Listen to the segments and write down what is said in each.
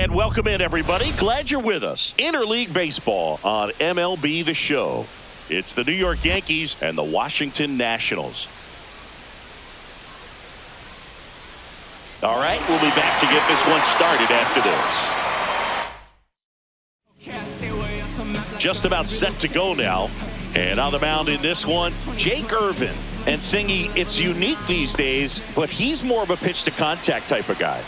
And welcome in, everybody. Glad you're with us. Interleague Baseball on MLB The Show. It's the New York Yankees and the Washington Nationals. All right, we'll be back to get this one started after this. Just about set to go now. And on the mound in this one, Jake Irvin. And Singy, it's unique these days, but he's more of a pitch-to-contact type of guy.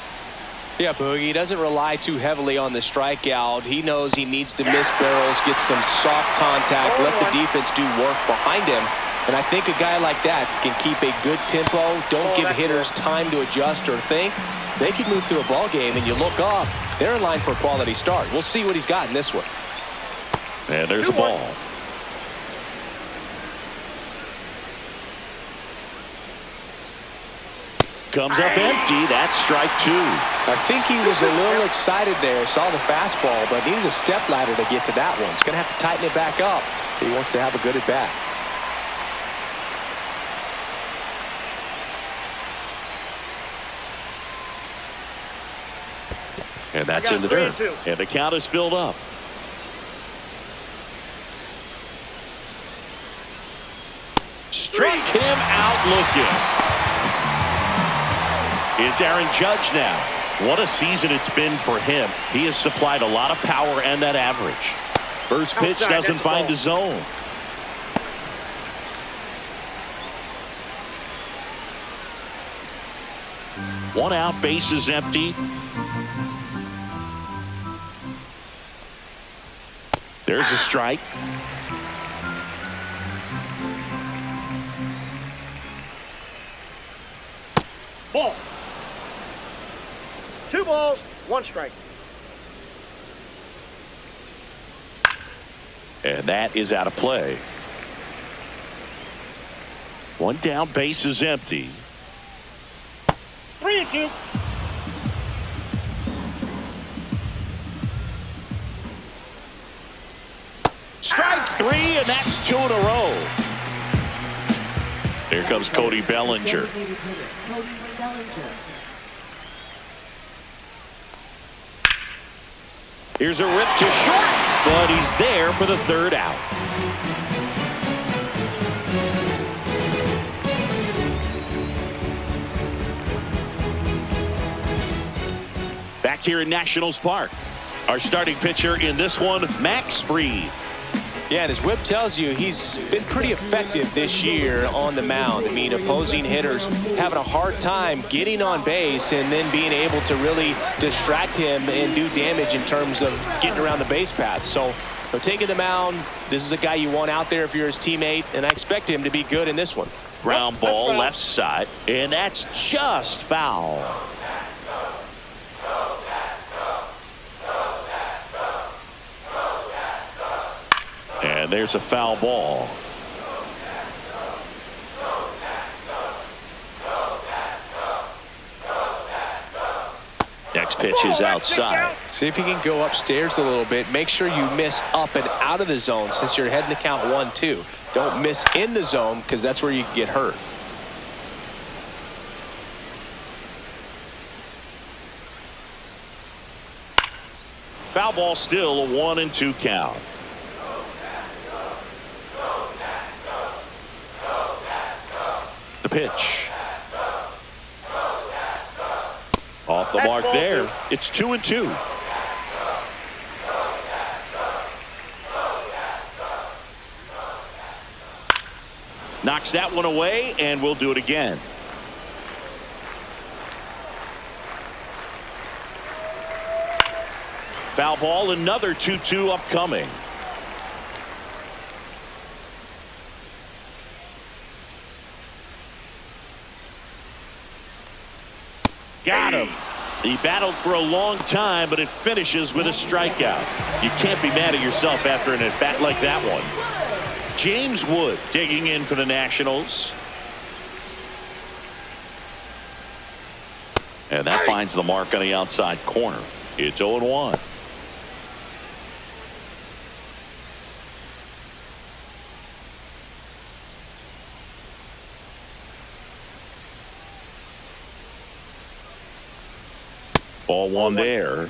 Yeah, Boogie, he doesn't rely too heavily on the strikeout. He knows he needs to miss barrels, get some soft contact, let the defense do work behind him. And I think a guy like that can keep a good tempo, don't give hitters time to adjust or think. They can move through a ball game, and you look up, they're in line for a quality start. We'll see what he's got in this one. And there's a ball. Comes up empty. That's strike two. I think he was a little excited there, saw the fastball, but needed a step ladder to get to that one. He's going to have to tighten it back up if he wants to have a good at bat. And that's in the dirt. And the count is filled up. Struck him out looking. It's Aaron Judge now. What a season it's been for him. He has supplied a lot of power and that average. First pitch doesn't find the zone. One out, bases empty. There's a strike. Ball. 2 balls, 1 strike. And that is out of play. One down, base is empty. 3-2. Strike 3, and that's 2 in a row. Here comes Cody Bellinger. Here's a rip to short, but he's there for the 3rd out. Back here in Nationals Park, our starting pitcher in this one, Max Fried. Yeah, and his whip tells you he's been pretty effective this year on the mound. I mean, opposing hitters having a hard time getting on base and then being able to really distract him and do damage in terms of getting around the base path. So, taking the mound, this is a guy you want out there if you're his teammate, and I expect him to be good in this one. Ground ball left side, and that's just foul. And there's a foul ball. Next pitch is outside. See if you can go upstairs a little bit. Make sure you miss up and out of the zone since you're heading to count 1-2. Don't miss in the zone because that's where you can get hurt. Foul ball, still a 1-2 count. The pitch. Off the mark there. It's 2-2. Knocks that one away, and we'll do it again. Foul ball, another 2-2 upcoming. Got him. He battled for a long time, but it finishes with a strikeout. You can't be mad at yourself after an at-bat like that one. James Wood digging in for the Nationals. And that finds the mark on the outside corner. It's 0-1. Ball one there.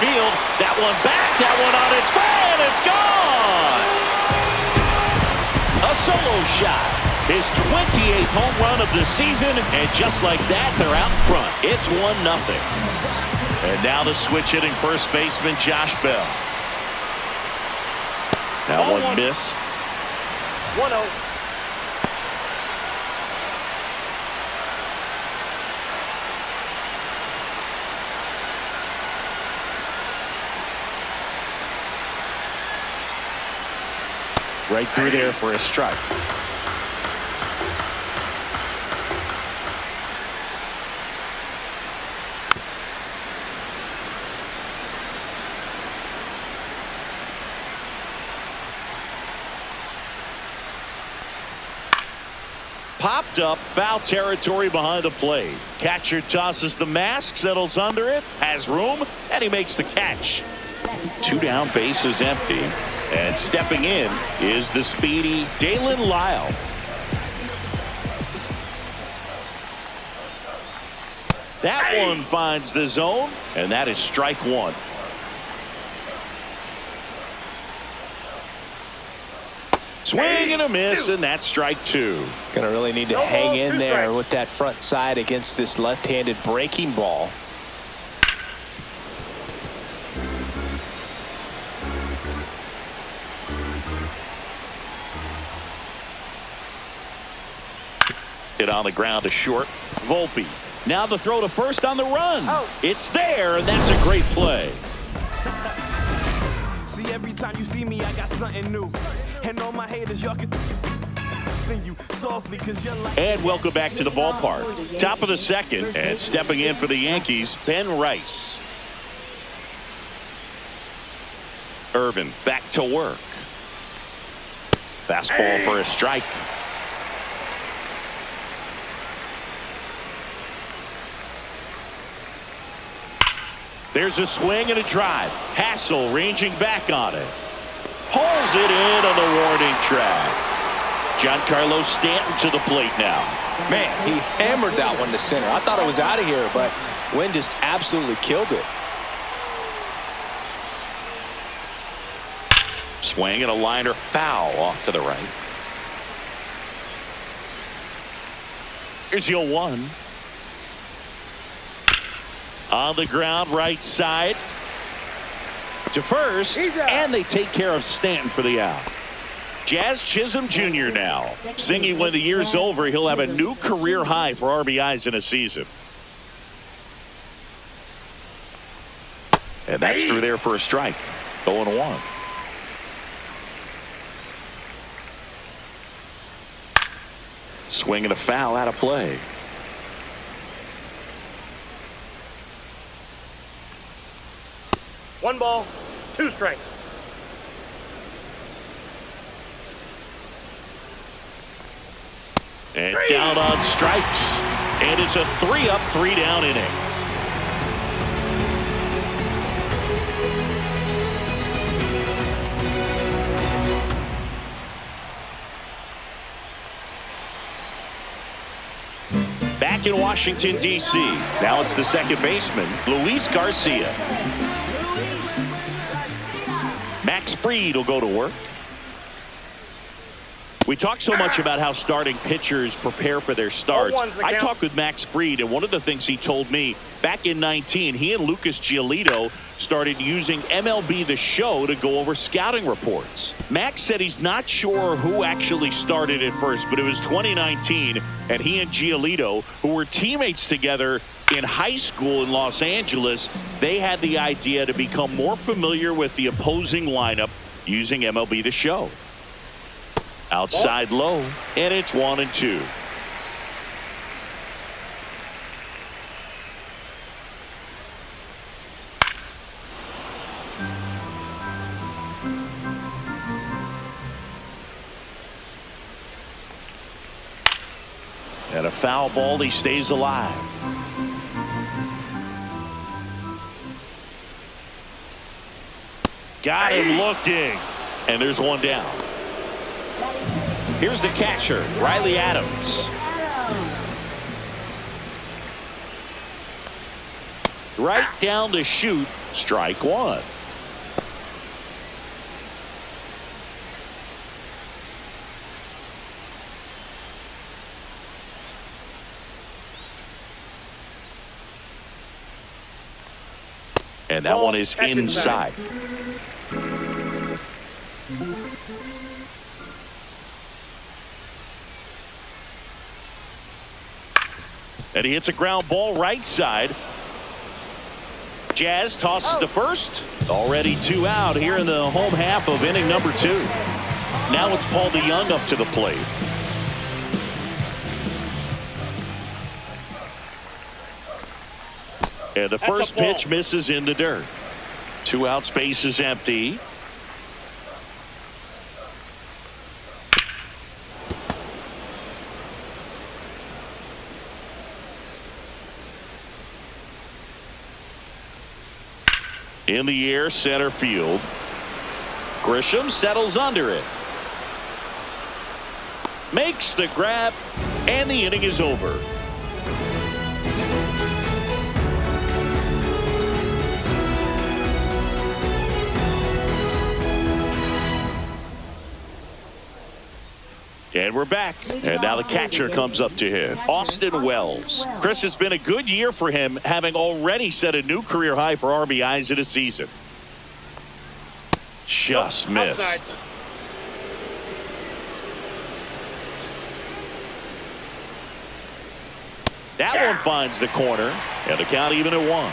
field. That one back, that one on its way, and it's gone. A solo shot. His 28th home run of the season, and just like that, they're out front. It's 1-0. And now the switch hitting first baseman Josh Bell. That one missed. 1-0. Right through there for a strike. Popped up, foul territory behind the plate. Catcher tosses the mask, settles under it, has room, and he makes the catch. 2 down, base is empty. And stepping in is the speedy Dalen Lyle. That one finds the zone, and that is strike 1. Swing and a miss, and that's strike 2. Gonna really need to hang in there with that front side against this left-handed breaking ball. Hit on the ground to short. Volpe. Now the throw to first on the run. It's there, and that's a great play. See, every time you see me, I got something new. And all my haters, y'all can you softly because you're like. And welcome back to the ballpark. Top of the second, and stepping in for the Yankees, Ben Rice. Irvin back to work. Fastball for a strike. There's a swing and a drive. Hassel ranging back on it. Pulls it in on the warning track. Giancarlo Stanton to the plate now. Man, he hammered that one to center. I thought it was out of here, but Wynn just absolutely killed it. Swing and a liner foul off to the right. Here's your 1. On the ground, right side. To first, and they take care of Stanton for the out. Jazz Chisholm Jr. now. Singing when the year's over, he'll have a new career high for RBIs in a season. And that's through there for a strike. 0-1. Swing and a foul out of play. One ball, 2 strikes. And down on strikes. And it's a 3-up, 3-down inning. Back in Washington, D.C. Now it's the second baseman, Luis Garcia. Max Fried will go to work. We talk so much about how starting pitchers prepare for their starts. I talked with Max Fried, and one of the things he told me back in 19, he and Lucas Giolito started using MLB The Show to go over scouting reports. Max said he's not sure who actually started at first, but it was 2019, and he and Giolito, who were teammates together in high school in Los Angeles, they had the idea to become more familiar with the opposing lineup using MLB The Show. Outside low, and it's 1-2. And a foul ball, he stays alive. Got him looking, and there's one down. Here's the catcher, Riley Adams. Right down the chute, Strike one. And that one is inside. And he hits a ground ball right side. Jazz tosses to first. Already 2 out here in the home half of inning number 2. Now it's Paul DeYoung up to the plate. And the first pitch misses in the dirt. 2 out, space is empty. In the air, center field. Grisham settles under it. Makes the grab, and the inning is over. And we're back. And now the catcher comes up to him, Austin Wells. Chris, it's been a good year for him, having already set a new career high for RBIs in a season. Just missed. That one finds the corner, and the count even at 1.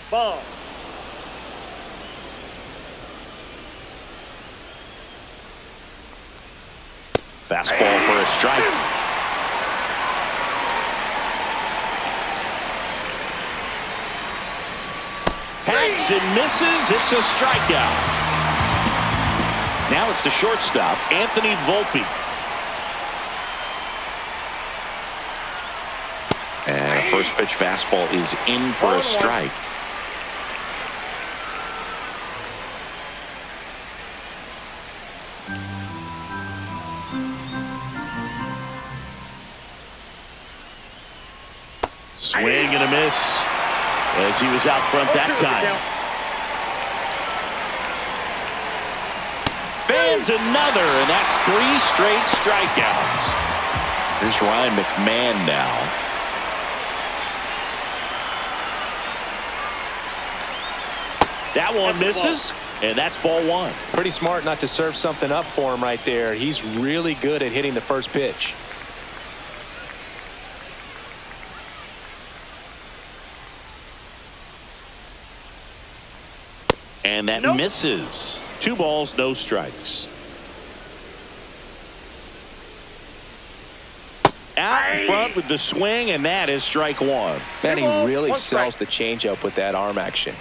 Ball. Fastball for a strike. Hacks and misses. It's a strikeout. Now it's the shortstop, Anthony Volpe. And a first pitch fastball is in for a strike. Swing and a miss as he was out front that time. Fans another, and that's 3 straight strikeouts. Here's Ryan McMahon now. That one misses, and that's ball 1. Pretty smart not to serve something up for him right there. He's really good at hitting the first pitch. And that misses. 2 balls, no strikes. Out in front with the swing, and that is strike 1. Man, he really sells the changeup with that arm action.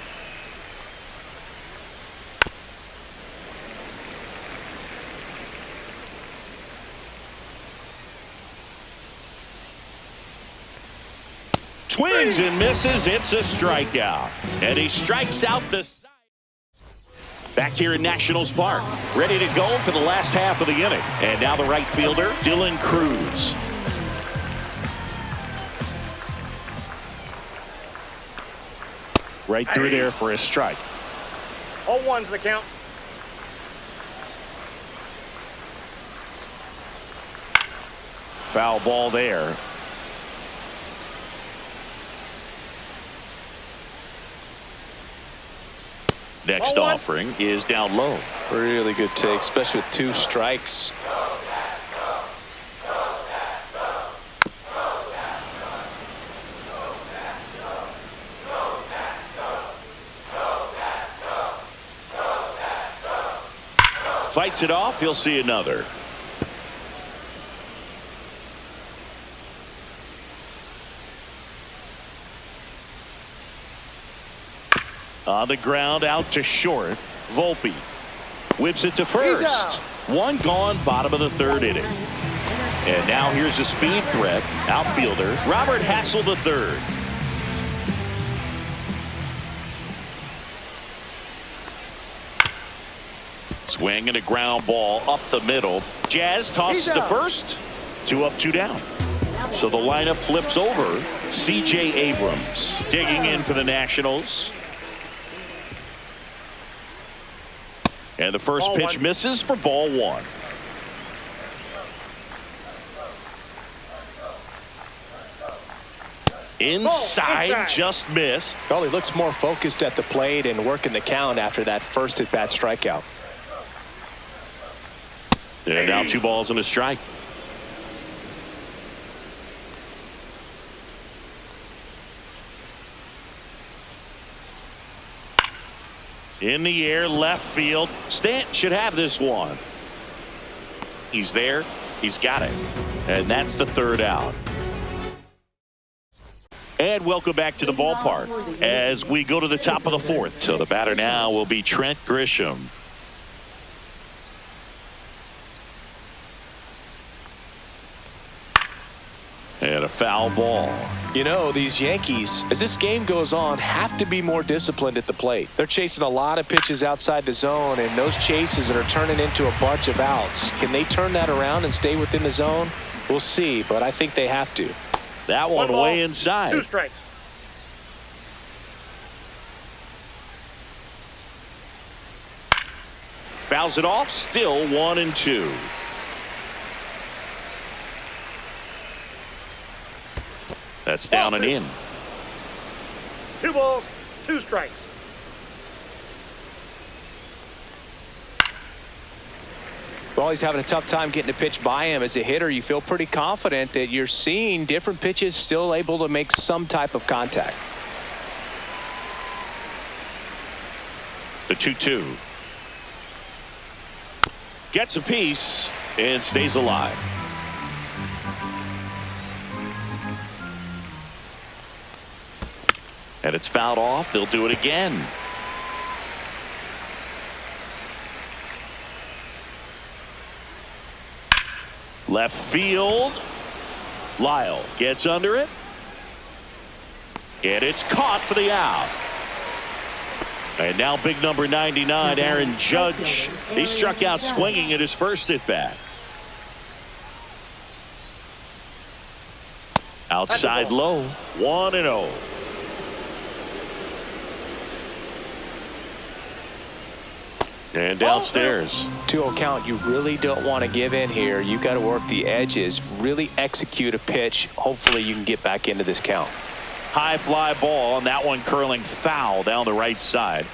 Swings and misses. It's a strikeout. And he strikes out the side. Back here in Nationals Park, ready to go for the last half of the inning. And now the right fielder, Dylan Cruz. Right through there for a strike. 0-1's the count. Foul ball there. Next offering is down low. Really good take, especially with 2 strikes. Fights it off. He'll see another. On the ground, out to short. Volpe whips it to first. 1 gone, bottom of the 3rd inning. And now here's a speed threat, outfielder Robert Hassel III. Swing and a ground ball up the middle. Jazz tosses to first. 2 up, 2 down. So the lineup flips over. C.J. Abrams digging in for the Nationals. And the first pitch misses for ball one. Inside, just missed. Well, he looks more focused at the plate and working the count after that first at-bat strikeout. And now 2 balls and a strike. In the air, left field. Stanton should have this one. He's there. He's got it. And that's the 3rd out. And welcome back to the ballpark as we go to the top of the 4th. So the batter now will be Trent Grisham. And a foul ball. You know, these Yankees, as this game goes on, have to be more disciplined at the plate. They're chasing a lot of pitches outside the zone, and those chases are turning into a bunch of outs. Can they turn that around and stay within the zone? We'll see, but I think they have to. That one ball, way inside. 2 strikes. Fouls it off. Still 1-2. That's down and in. 2 balls, 2 strikes. Well, he's having a tough time getting a pitch by him. As a hitter, you feel pretty confident that you're seeing different pitches still able to make some type of contact. The 2-2. Gets a piece and stays alive. And it's fouled off. They'll do it again. Left field. Lyle gets under it. And it's caught for the out. And now big number 99, Aaron Judge. He struck out swinging at his first at bat. Outside low. 1-0. And downstairs. 2-0 count. You really don't want to give in here. You got to work the edges, really execute a pitch. Hopefully you can get back into this count. High fly ball, and that one curling foul down the right side.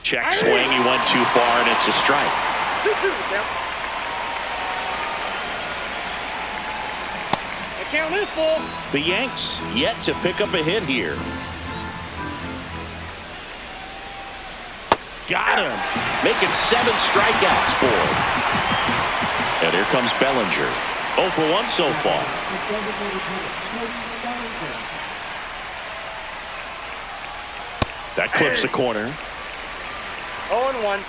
Check swing. He went too far, and it's a strike. 2-2 count. The count is full. The Yanks yet to pick up a hit here. Got him. Making 7 strikeouts for him. And here comes Bellinger. 0 for 1 so far. That clips the corner. 0-1.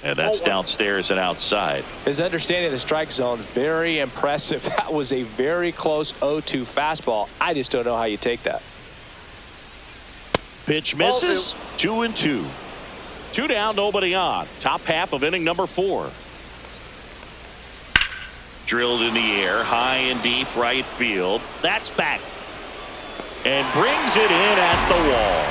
And that's downstairs and outside. His understanding of the strike zone, very impressive. That was a very close 0-2 fastball. I just don't know how you take that. Pitch misses. 2-2. 2 down, nobody on. Top half of inning number 4. Drilled in the air, high and deep right field. That's back. And brings it in at the wall.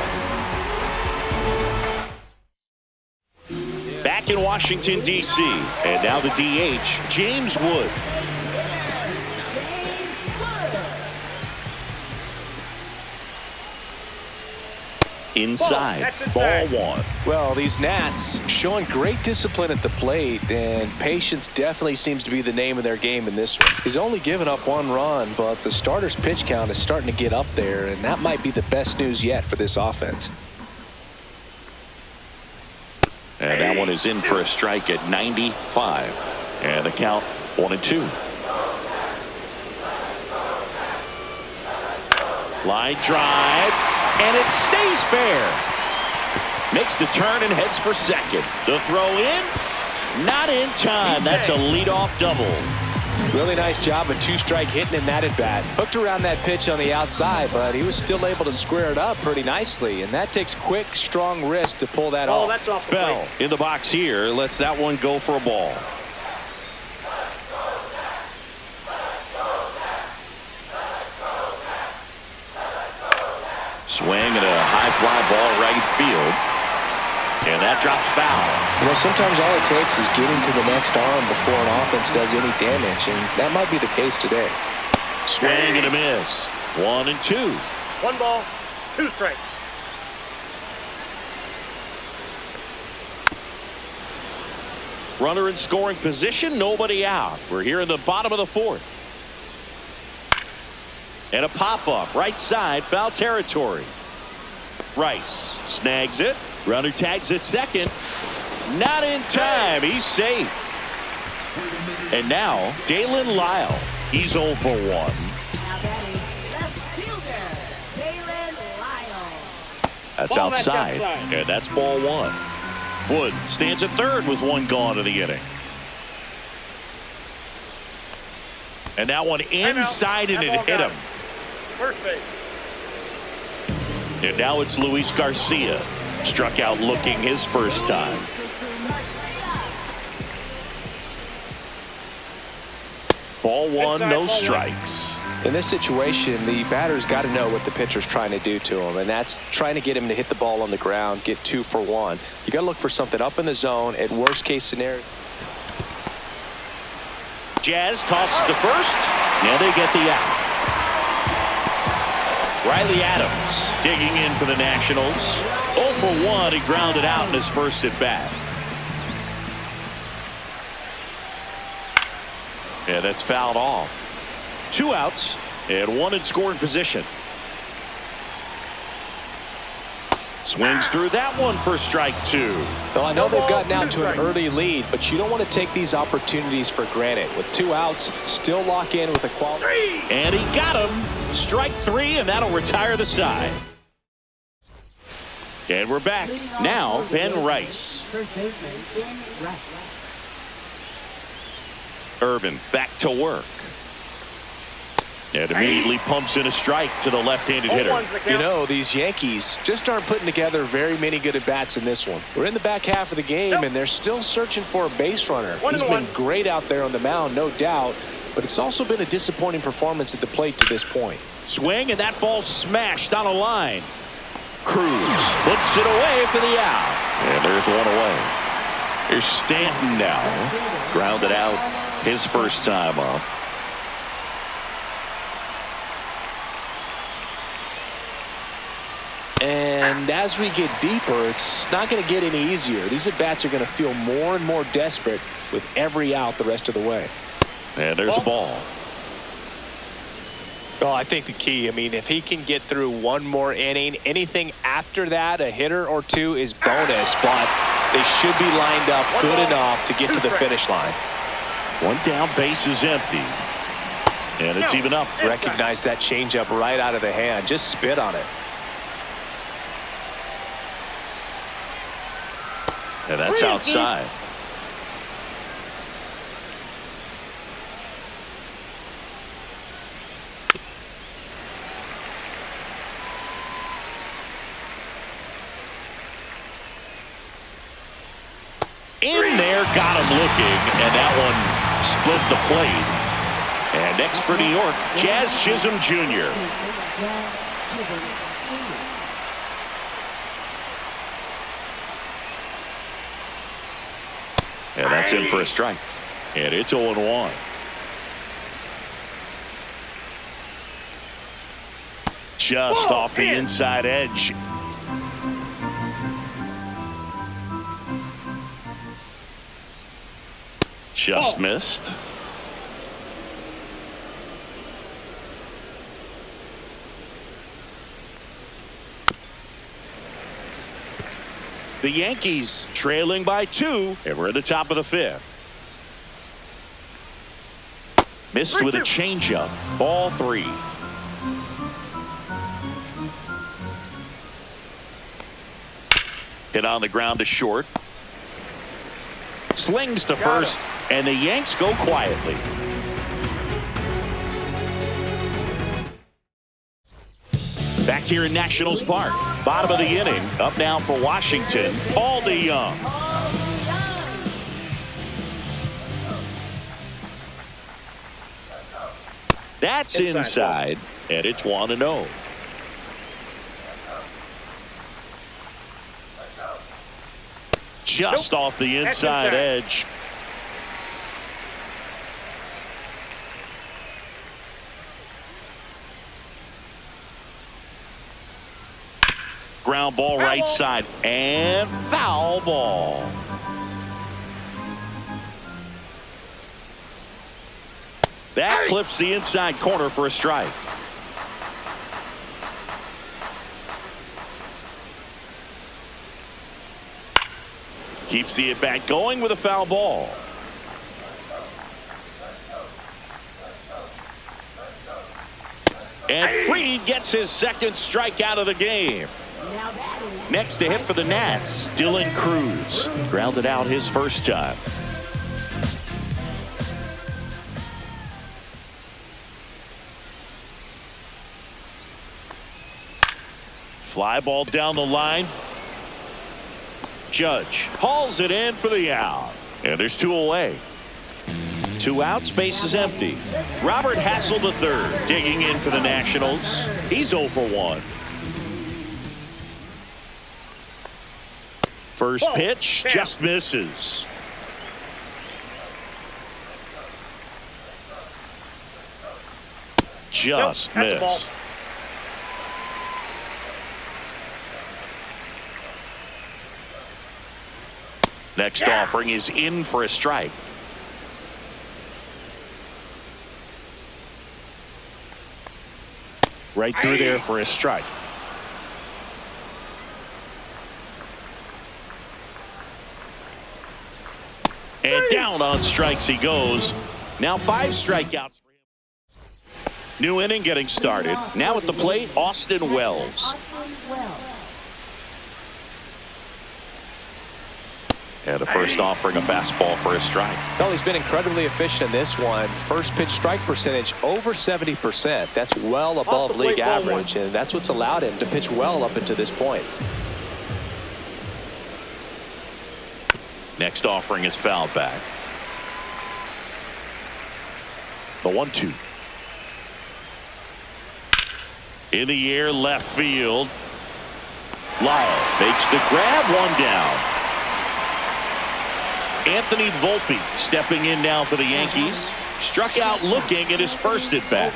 Back in Washington, D.C. And now the DH, James Wood. Inside, ball 1. Well, these Nats showing great discipline at the plate, and patience definitely seems to be the name of their game in this one. He's only given up 1 run, but the starter's pitch count is starting to get up there, and that might be the best news yet for this offense. And that one is in for a strike at 95. And the count 1-2. Line drive. And it stays fair. Makes the turn and heads for second. The throw in. Not in time. That's a leadoff double. Really nice job of two-strike hitting in that at-bat. Hooked around that pitch on the outside, but he was still able to square it up pretty nicely. And that takes quick, strong wrist to pull that off. That's off the Bell plate. in the box here. Lets that one go for a ball. Swing and a high fly ball right field. And that drops foul. You know, sometimes all it takes is getting to the next arm before an offense does any damage, and that might be the case today. Swing and a miss. 1-2. 1 ball, 2 strikes. Runner in scoring position, nobody out. We're here in the bottom of the 4th. And a pop-up, right side, foul territory. Rice snags it. Runner tags at second. Not in time. He's safe. And now, Dalen Lyle. He's 0 for 1. Now batting left fielder, Dalen Lyle. That's Ball, that's outside. outside. And that's ball 1. Wood stands at third with 1 gone in the inning. And that one inside and it hit him. First base. And now it's Luis Garcia. Struck out looking his first time. Ball 1, Inside, no ball 1. strikes. In this situation, the batter's got to know what the pitcher's trying to do to him, and that's trying to get him to hit the ball on the ground, get 2 for 1. You got to look for something up in the zone at worst case scenario. Jazz tosses to first. Now they get the out. Riley Adams digging in for the Nationals. 0 for 1. He grounded out in his first at bat. Yeah, that's fouled off. 2 outs and 1 in scoring position. Swings through that one for strike 2. Well, I know they've gotten out to an early lead, but you don't want to take these opportunities for granted. With 2 outs, still lock in with a quality. And he got him. Strike 3, and that'll retire the side. And we're back. Now, Ben Rice. First baseman, Ben Rice. Irvin back to work. And immediately pumps in a strike to the left-handed hitter. You know, these Yankees just aren't putting together very many good at-bats in this one. We're in the back half of the game, and they're still searching for a base runner. He's been great out there on the mound, no doubt, but it's also been a disappointing performance at the plate to this point. Swing, and that ball smashed on a line. Cruz puts it away for the out. And there's one away. Here's Stanton now. Grounded out his first time up. And as we get deeper, it's not going to get any easier. These at-bats are going to feel more and more desperate with every out the rest of the way. And there's a ball. Well, I think the key, if he can get through one more inning, anything after that, a hitter or 2 is bonus, but they should be lined up good enough to get to the finish line. 1 down, base is empty. And it's even up. Recognize that changeup right out of the hand. Just spit on it. And that's outside. In there, got him looking, and that one split the plate. And next for New York, Jazz Chisholm Jr. And that's in for a strike. And it's 0-1. Just off the inside edge. Just missed. The Yankees trailing by 2, and we're at the top of the 5th. Missed with a changeup. Ball 3. Hit on the ground to short. Slings to first, and the Yanks go quietly. here in Nationals Park. Bottom of the inning. Up now for Washington, Paul DeYoung. That's inside, and it's 1-0. Just off the inside edge. Ground ball right side, and foul ball. That clips the inside corner for a strike. Keeps the at-bat going with a foul ball. And Fried gets his second strikeout of the game. Next to hit for the Nats, Dylan Cruz. Grounded out his first time. Fly ball down the line. Judge hauls it in for the out. And there's 2 away. 2 outs, base is empty. Robert Hassel III digging in for the Nationals. He's 0 for 1. First pitch just misses. Just missed. Next offering is in for a strike. Right through there for a strike. And down on strikes he goes. Now 5 strikeouts for him. New inning getting started. Now at the plate, Austin Wells. And the first offering a fastball for a strike. Well, he's been incredibly efficient in this one. First pitch strike percentage over 70%. That's well above league average, and that's what's allowed him to pitch well up until this point. Next offering is fouled back. The 1-2. In the air, left field. Lyle makes the grab, 1 down. Anthony Volpe stepping in now for the Yankees. Struck out looking at his first at bat.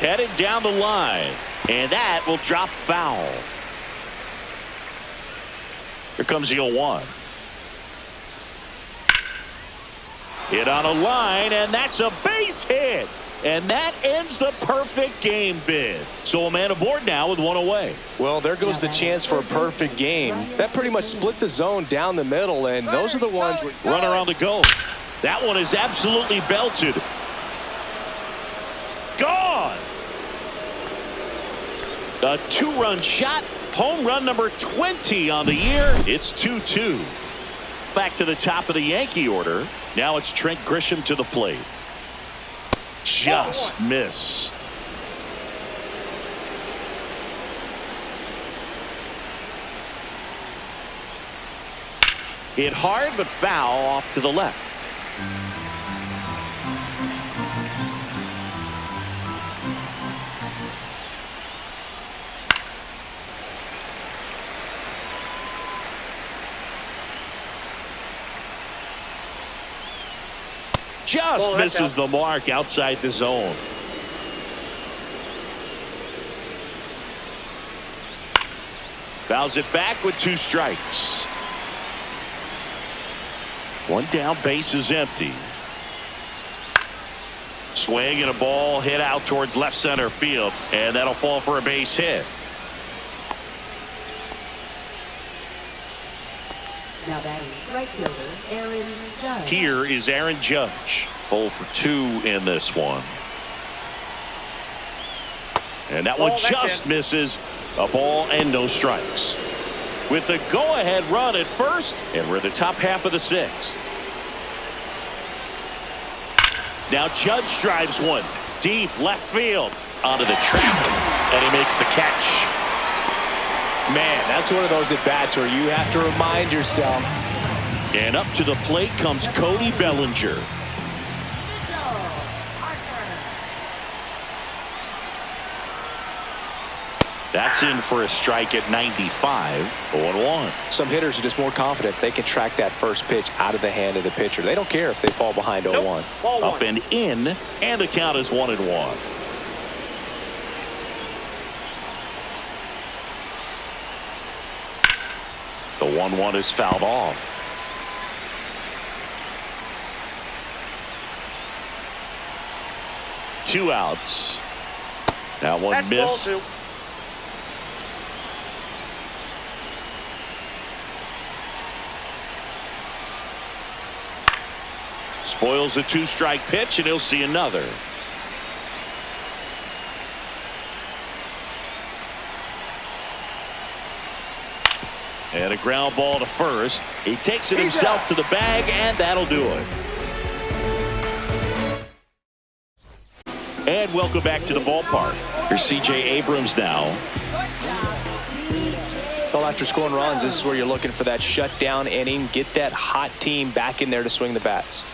Headed down the line, and that will drop foul. Here comes the 0-1. Hit on a line, and that's a base hit. And that ends the perfect game bid. So a man aboard now with 1 away. Well, there goes the chance for a perfect game. That pretty much split the zone down the middle, and those are the ones. Runner on the go. That one is absolutely belted. Gone. A 2-run shot. Home run number 20 on the year. It's 2-2. Back to the top of the Yankee order. Now it's Trent Grisham to the plate. Just missed. Hit hard but foul off to the left. Just misses the mark outside the zone. Fouls it back with 2 strikes. 1 down, base is empty. Swing and a ball hit out towards left center field, and that'll fall for a base hit. Now batting right fielder Aaron Judge. Here is Aaron Judge. 0 for 2 in this one. And that one just misses. A ball and no strikes. With the go-ahead run at first, and we're the top half of the 6th. Now Judge drives 1. Deep left field onto the track, and he makes the catch. Man, that's one of those at-bats where you have to remind yourself. And up to the plate comes Cody Bellinger. That's in for a strike at 95, 0-1. Some hitters are just more confident they can track that first pitch out of the hand of the pitcher. They don't care if they fall behind 0-1. Nope. Ball Up one. and in, and the count is 1-1. The 1-1 is fouled off. Two outs. That one That's missed. ball two. Spoils the two-strike pitch, and he'll see another. And a ground ball to first. He takes it himself to the bag, and that'll do it. And welcome back to the ballpark. Here's C.J. Abrams now. Well, after scoring runs, this is where you're looking for that shutdown inning. Get that hot team back in there to swing the bats.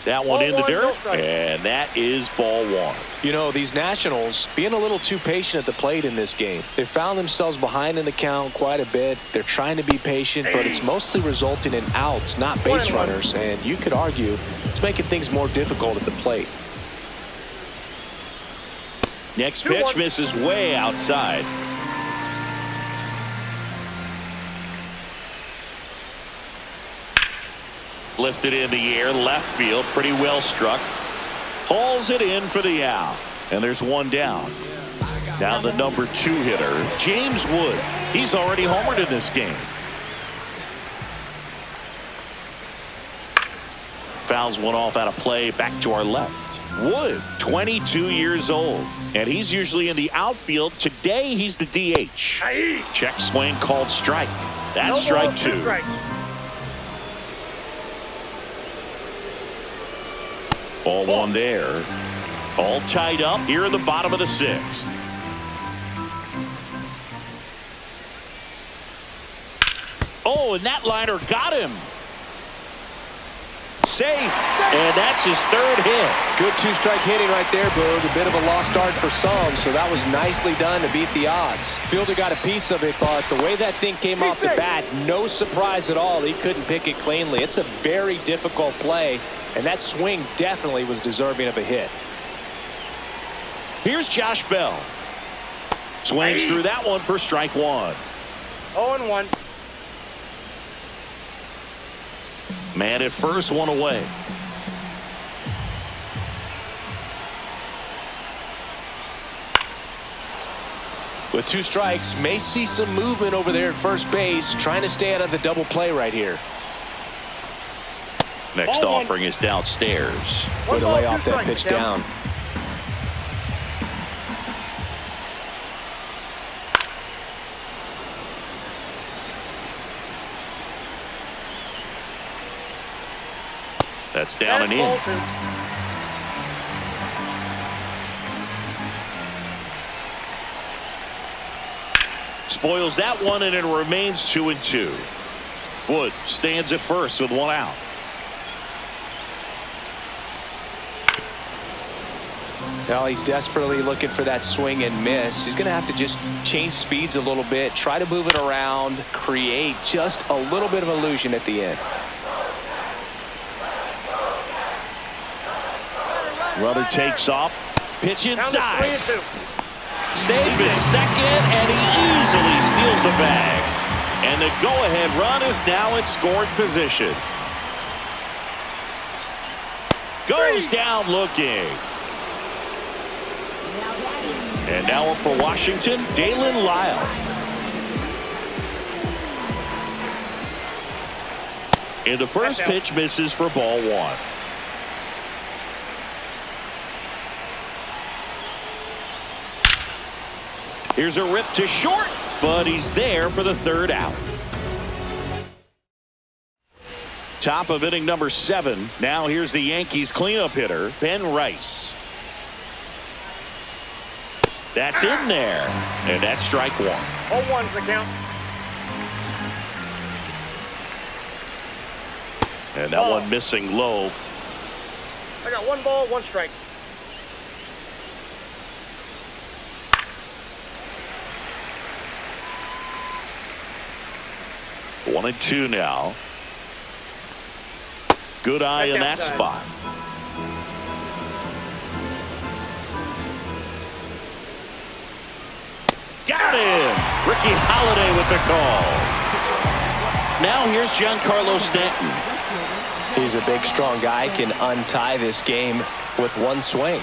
That one in the Ball one, no dirt, strike. and that is ball one. You know, these Nationals being a little too patient at the plate in this game. They found themselves behind in the count quite a bit. They're trying to be patient, but it's mostly resulting in outs, not base runners. And you could argue it's making things more difficult at the plate. Next pitch misses way outside. Lifted in the air, left field, pretty well struck. Hauls it in for the out. And there's one down. Now the number 2 hitter, James Wood. He's already homered in this game. Fouls one off out of play, back to our left. Wood, 22 years old, and he's usually in the outfield. Today he's the DH. Aye. Check swing called strike. That's No strike ball, 2. strikes. Ball one there. All tied up here in the bottom of the 6th. Oh, and that liner got him. Safe. And that's his 3rd hit. Good two-strike hitting right there, Boog. A bit of a lost start for some, so that was nicely done to beat the odds. Fielder got a piece of it, but the way that thing came off the bat, no surprise at all. He couldn't pick it cleanly. It's a very difficult play, and that swing definitely was deserving of a hit. Here's Josh Bell. Swings through that one for strike 1. 0-1. Man at first, one away. With 2 strikes, may see some movement over there at first base, trying to stay out of the double play right here. Next Ball one. offering is downstairs. Way to ball, lay 2 off that strikes, pitch Tim. down. That's down and That's in. ball 2. Spoils that one, and it remains 2-2. Wood stands at first with 1 out. Well, he's desperately looking for that swing and miss. He's going to have to just change speeds a little bit, try to move it around, create just a little bit of illusion at the end. Runner takes off. Pitch Down to inside. 3-2. Safe at second, and he easily steals the bag. And the go-ahead run is now in scoring position. Goes down looking. And now up for Washington, Dalen Lyle. And the first pitch misses for ball 1. Here's a rip to short, but he's there for the 3rd out. Top of inning number 7. Now here's the Yankees cleanup hitter, Ben Rice. That's in there. And that's strike one. 0-1's the count. And that one missing low. I got 1 ball, 1 strike. One and two now. Good eye in that spot. Got him! Ricky Holiday with the call. Now here's Giancarlo Stanton. He's a big, strong guy, can untie this game with one swing.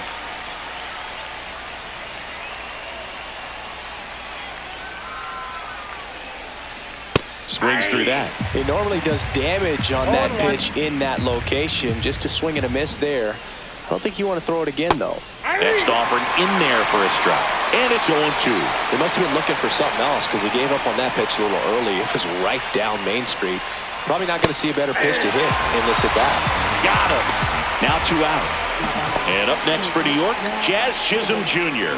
Swings through that. He normally does damage on that pitch in that location. Just a swing and a miss there. I don't think you want to throw it again, though. Next offering in there for a strike. And it's 0-2. They must have been looking for something else because he gave up on that pitch a little early. It was right down Main Street. Probably not going to see a better pitch to hit in this at-bat. Got him. Now 2 out. And up next for New York, Jazz Chisholm Jr.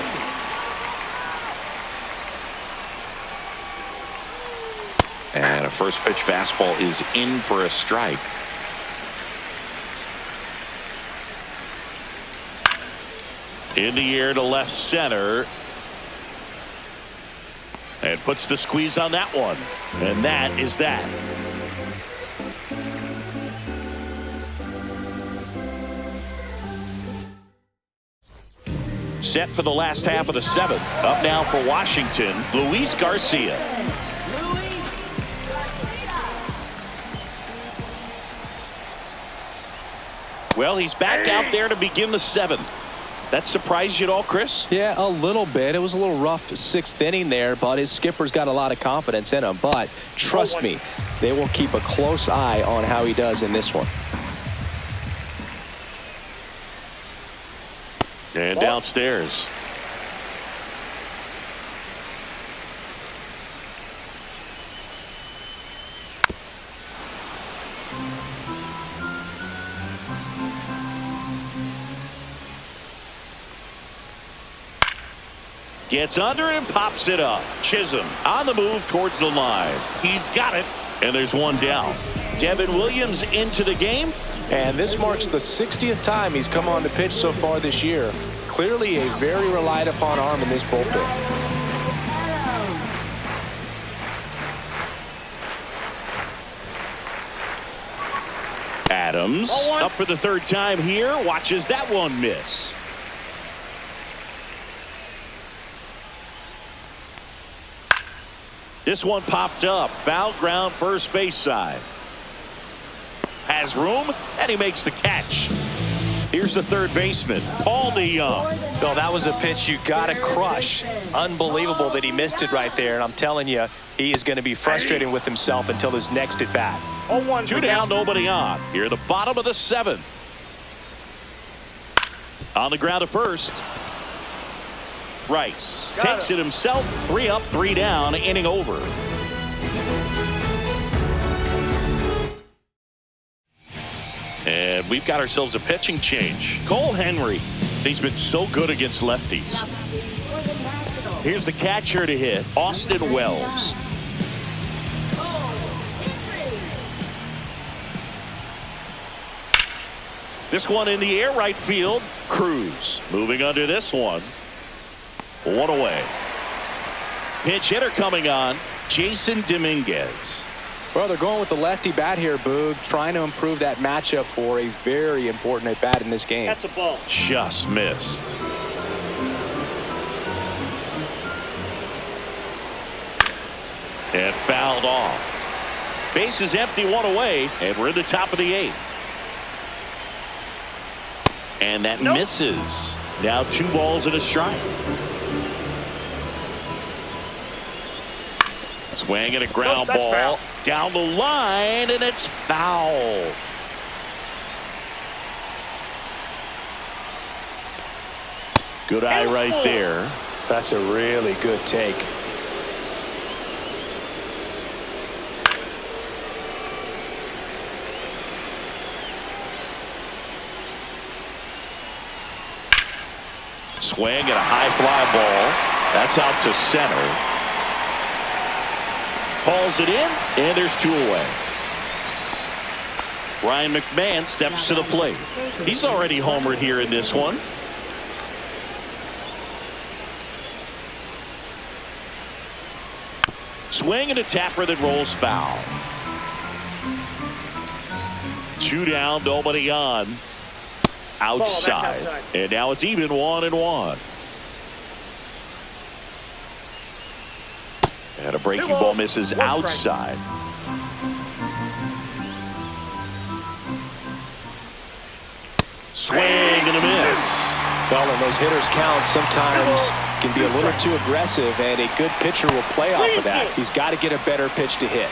And a first pitch fastball is in for a strike. In the air to left center. And puts the squeeze on that one. And that is that. Set for the last half of the 7th. Up now for Washington, Luis Garcia. Well, he's back out there to begin the 7th. That surprised you at all, Chris? Yeah, a little bit. It was a little rough 6th inning there, but his skipper's got a lot of confidence in him. But trust me, they will keep a close eye on how he does in this one. And downstairs. Gets under and pops it up. Chisholm on the move towards the line. He's got it. And there's one down. Devin Williams into the game. And this marks the 60th time he's come on to pitch so far this year. Clearly a very relied upon arm in this bullpen. Adams up for the 3rd time here. Watches that one miss. This one popped up. Foul ground first base side. Has room, and he makes the catch. Here's the 3rd baseman, Paul DeYoung. No, that was a pitch you got to crush. Unbelievable that he missed it right there. And I'm telling you, he is going to be frustrated with himself until his next at bat. 0-1. 2 down, nobody on. Here at the bottom of the 7th. On the ground to first. Rice takes it himself. 3 up, 3 down, inning over. And we've got ourselves a pitching change. Cole Henry. He's been so good against lefties. Here's the catcher to hit, Austin Wells. This one in the air, right field. Cruz moving under this one. 1 away. Pinch hitter coming on, Jason Dominguez. Well, they're going with the lefty bat here, Boog, trying to improve that matchup for a very important at bat in this game. That's a ball. Just missed. And fouled off. Base is empty, 1 away, and we're in the top of the 8th. And that misses. Now 2 balls and a strike. Swing and a ground ball down the line, and it's foul. Good eye right there. That's a really good take. swing and a high fly ball. That's out to center. Calls it in, and there's 2 away. Ryan McMahon steps to the plate. He's already homered here in this one. Swing and a tapper that rolls foul. 2 down, nobody on. Outside. And now it's even 1-1. And a breaking ball misses outside. Swing and a miss. Well, when those hitters count, sometimes can be a little too aggressive, and a good pitcher will play off of that. He's got to get a better pitch to hit.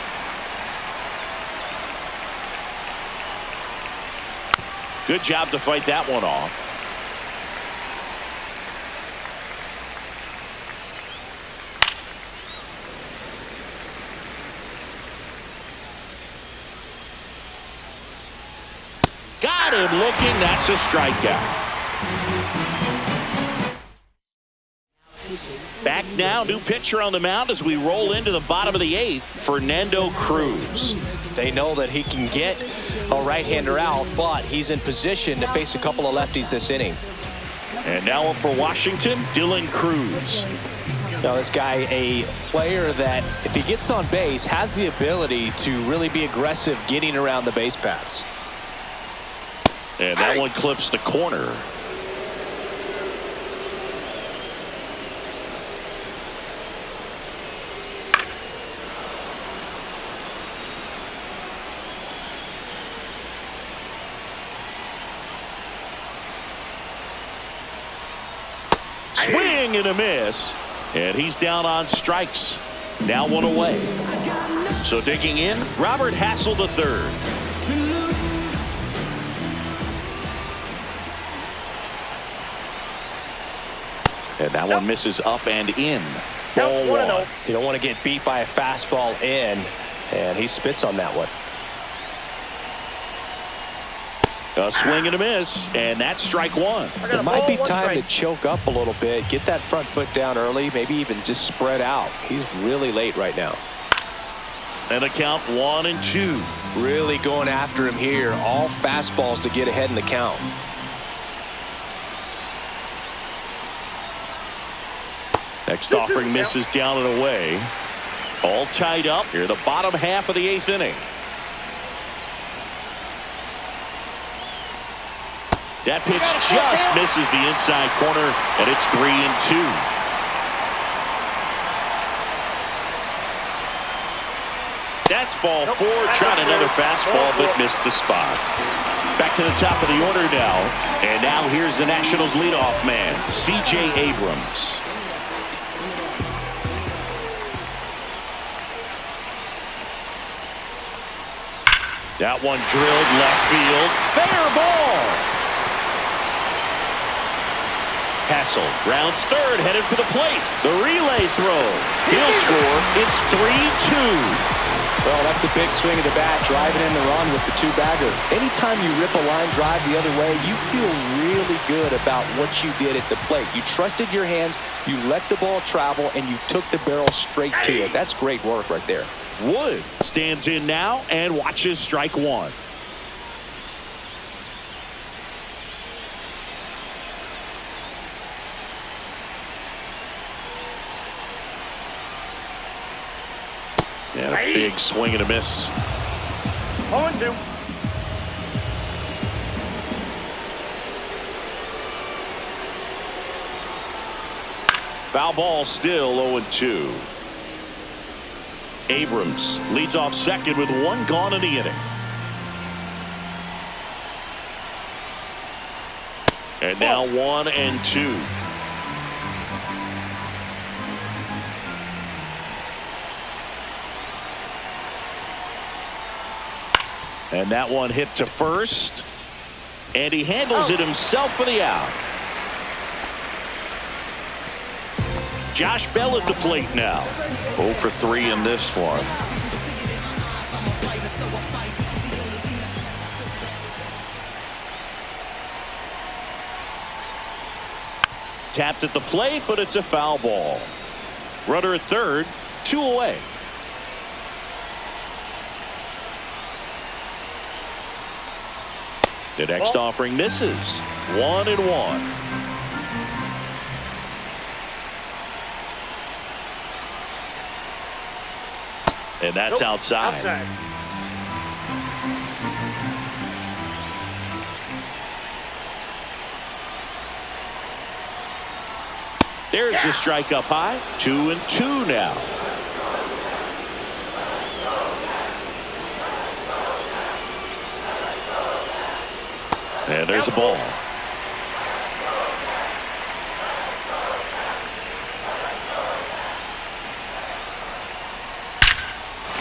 Good job to fight that one off. Got him looking. That's a strikeout. Back now, new pitcher on the mound as we roll into the bottom of the 8th, Fernando Cruz. They know that he can get a right-hander out, but he's in position to face a couple of lefties this inning. And now up for Washington, Dylan Cruz. Now this guy, a player that if he gets on base, has the ability to really be aggressive getting around the base paths. And that one clips the corner. Swing and a miss, and he's down on strikes. Now 1 away. So digging in, Robert Hassel III. And that one misses up and in. Ball 1. You don't want to get beat by a fastball in, and he spits on that one. A swing and a miss, and that's strike 1. It might be time to choke up a little bit, get that front foot down early, maybe even just spread out. He's really late right now. And a count 1-2. Really going after him here. All fastballs to get ahead in the count. Next offering misses down and away. All tied up here, the bottom half of the 8th inning. That pitch just misses the inside corner, and it's 3-2. That's ball 4. Tried another fastball, but missed the spot. Back to the top of the order now. And now here's the Nationals leadoff man, C.J. Abrams. That one drilled left field. Fair ball. Hassel rounds third, headed for the plate. The relay throw. He'll score. It's 3-2. Well, that's a big swing of the bat, driving in the run with the 2-bagger. Anytime you rip a line drive the other way, you feel really good about what you did at the plate. You trusted your hands, you let the ball travel, and you took the barrel straight to it. That's great work right there. Wood stands in now and watches strike 1. And a big swing and a miss. 0-2. Foul ball, still 0-2. Abrams leads off second with 1 gone in the inning. And now 1-2. And that one hit to first. And he handles it himself for the out. Josh Bell at the plate now. 0 for 3 in this one. tapped at the plate, but it's a foul ball. Runner at third, 2 away. The next offering misses. 1-1. And that's outside. There's the strike up high. 2-2 now. And there's a ball.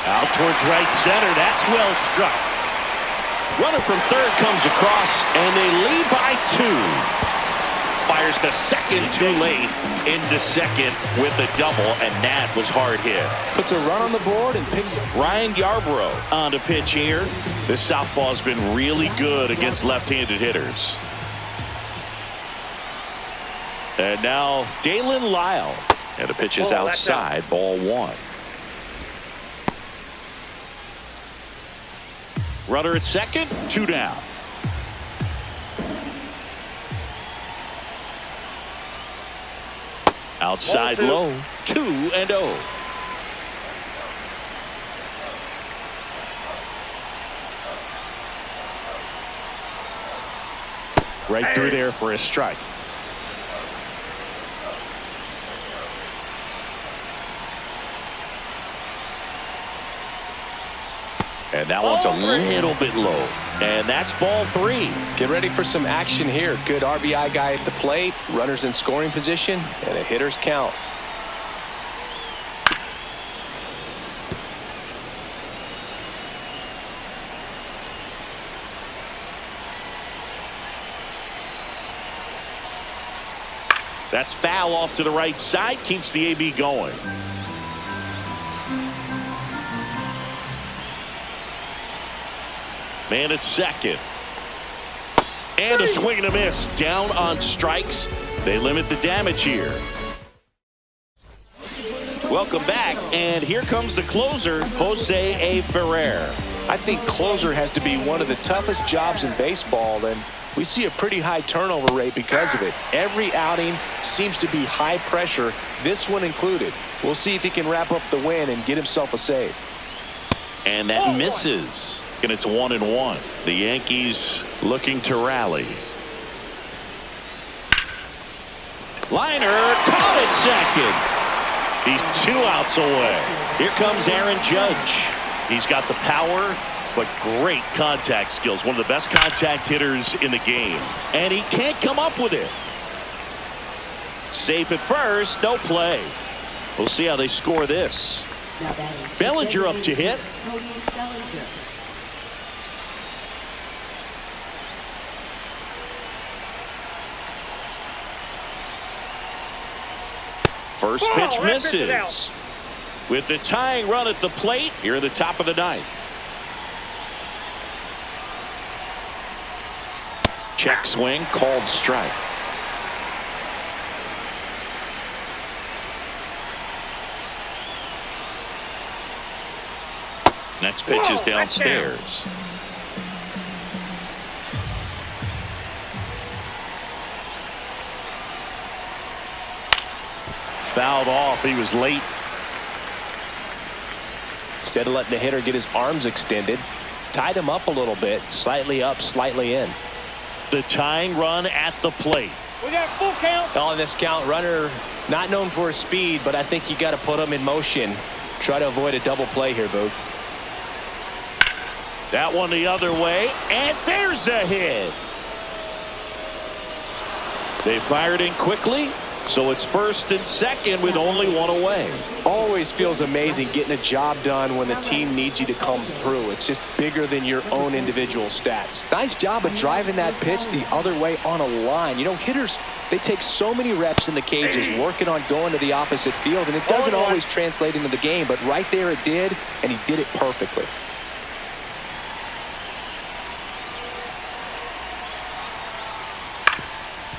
Out towards right center. That's well struck. Runner from third comes across, and they lead by 2. Fires the second too late into second with a double, and that was hard hit. Puts a run on the board and picks it. Ryan Yarbrough on the pitch here. This southpaw's been really good against left-handed hitters. And now Dalen Lyle. And the pitch is outside, ball 1. Runner at second, 2 down. Outside low, 2-0. Right through there for a strike. And that one's a little bit low. And that's ball 3. Get ready for some action here. Good RBI guy at the plate. Runners in scoring position. And a hitter's count. That's foul off to the right side. Keeps the AB going. Man at second. And a swing and a miss. Down on strikes. They limit the damage here. Welcome back. And here comes the closer, Jose A. Ferrer. I think closer has to be one of the toughest jobs in baseball, and we see a pretty high turnover rate because of it. Every outing seems to be high pressure, this one included. We'll see if he can wrap up the win and get himself a save. And that misses. And it's 1-1. The Yankees looking to rally. Liner caught at second. He's 2 outs away. Here comes Aaron Judge. He's got the power, but great contact skills. One of the best contact hitters in the game. And he can't come up with it. Safe at first, no play. We'll see how they score this. Bellinger up to hit. First pitch misses. With the tying run at the plate here at the top of the 9th. Check swing, called strike. Next pitch is downstairs. Fouled off. He was late. Instead of letting the hitter get his arms extended, tied him up a little bit, slightly up, slightly in. The tying run at the plate. We got full count. On this count, runner not known for his speed, but I think you got to put him in motion. Try to avoid a double play here, Boog. That one the other way, and there's a hit. They fired in quickly, so it's first and second with only 1 away. Always feels amazing getting a job done when the team needs you to come through. It's just bigger than your own individual stats. Nice job of driving that pitch the other way on a line. You know, hitters, they take so many reps in the cages working on going to the opposite field, and it doesn't always translate into the game, but right there it did, and he did it perfectly.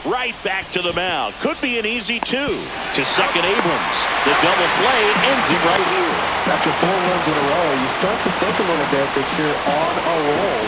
Right back to the mound. Could be an easy 2. To second, Abrams. The double play ends it right here. After 4 runs in a row, you start to think a little bit that you're on a roll.